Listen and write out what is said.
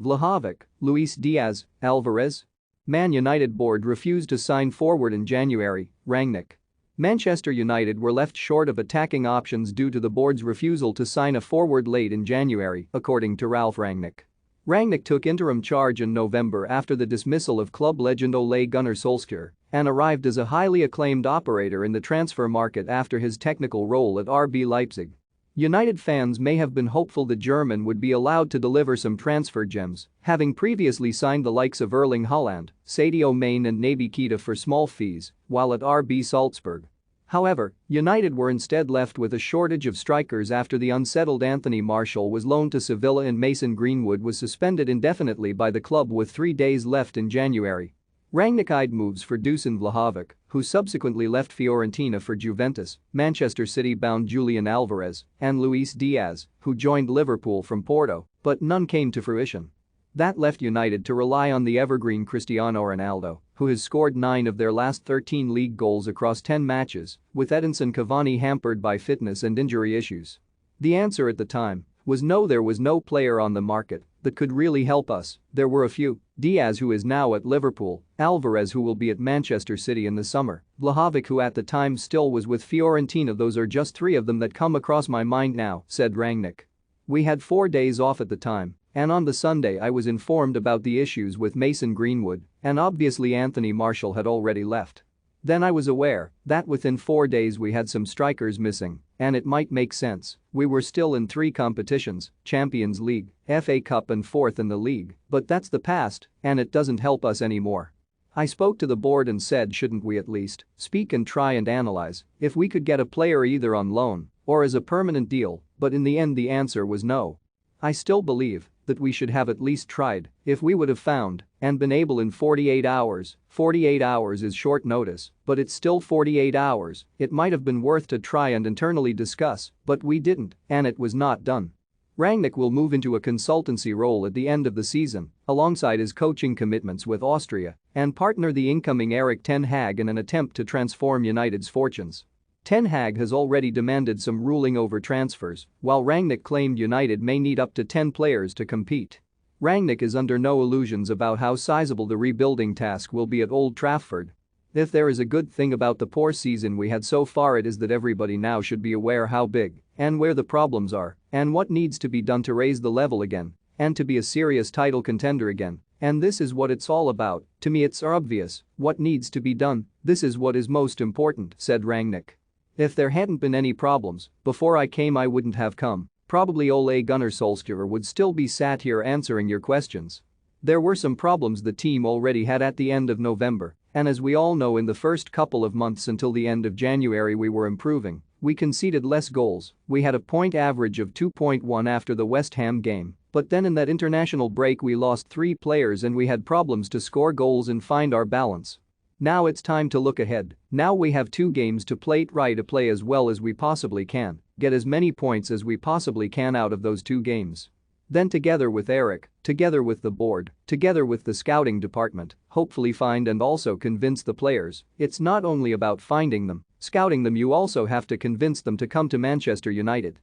Vlahovic, Luis Diaz, Alvarez. Man United board refused to sign forward in January, Rangnick. Manchester United were left short of attacking options due to the board's refusal to sign a forward late in January, according to Ralf Rangnick. Rangnick took interim charge in November after the dismissal of club legend Ole Gunnar Solskjaer and arrived as a highly acclaimed operator in the transfer market after his technical role at RB Leipzig. United fans may have been hopeful the German would be allowed to deliver some transfer gems, having previously signed the likes of Erling Haaland, Sadio Mane and Naby Keita for small fees while at RB Salzburg. However, United were instead left with a shortage of strikers after the unsettled Anthony Martial was loaned to Sevilla and Mason Greenwood was suspended indefinitely by the club with 3 days left in January. Rangnick eyed moves for Dusan Vlahovic, who subsequently left Fiorentina for Juventus, Manchester City-bound Julian Alvarez, and Luis Diaz, who joined Liverpool from Porto, but none came to fruition. That left United to rely on the evergreen Cristiano Ronaldo, who has scored 9 of their last 13 league goals across 10 matches, with Edinson Cavani hampered by fitness and injury issues. The answer at the time was no, there was no player on the market that could really help us. There were a few: Diaz, who is now at Liverpool, Alvarez, who will be at Manchester City in the summer, Vlahovic, who at the time still was with Fiorentina. Those are just 3 of them that come across my mind now, said Rangnick. We had 4 days off at the time, and on the Sunday I was informed about the issues with Mason Greenwood, and obviously Anthony Martial had already left. Then I was aware that within 4 days we had some strikers missing, and it might make sense. We were still in 3 competitions, Champions League, FA Cup and 4th in the league, but that's the past, and it doesn't help us anymore. I spoke to the board and said, shouldn't we at least speak and try and analyze if we could get a player either on loan or as a permanent deal, but in the end the answer was no. I still believe that we should have at least tried if we would have found and been able in 48 hours. 48 hours is short notice, but it's still 48 hours. It might have been worth to try and internally discuss, but we didn't, and it was not done. Rangnick will move into a consultancy role at the end of the season, alongside his coaching commitments with Austria, and partner the incoming Erik ten Hag in an attempt to transform United's fortunes. Ten Hag has already demanded some ruling over transfers, while Rangnick claimed United may need up to 10 players to compete. Rangnick is under no illusions about how sizable the rebuilding task will be at Old Trafford. If there is a good thing about the poor season we had so far, it is that everybody now should be aware how big and where the problems are and what needs to be done to raise the level again and to be a serious title contender again. And this is what it's all about. To me it's obvious what needs to be done. This is what is most important, said Rangnick. If there hadn't been any problems before I came, I wouldn't have come. Probably Ole Gunnar Solskjaer would still be sat here answering your questions. There were some problems the team already had at the end of November, and as we all know, in the first couple of months until the end of January we were improving. We conceded less goals, we had a point average of 2.1 after the West Ham game, but then in that international break we lost 3 players and we had problems to score goals and find our balance. Now it's time to look ahead. Now we have 2 games to play to play as well as we possibly can, get as many points as we possibly can out of those 2 games. Then together with Eric, together with the board, together with the scouting department, hopefully find and also convince the players. It's not only about finding them, scouting them, you also have to convince them to come to Manchester United.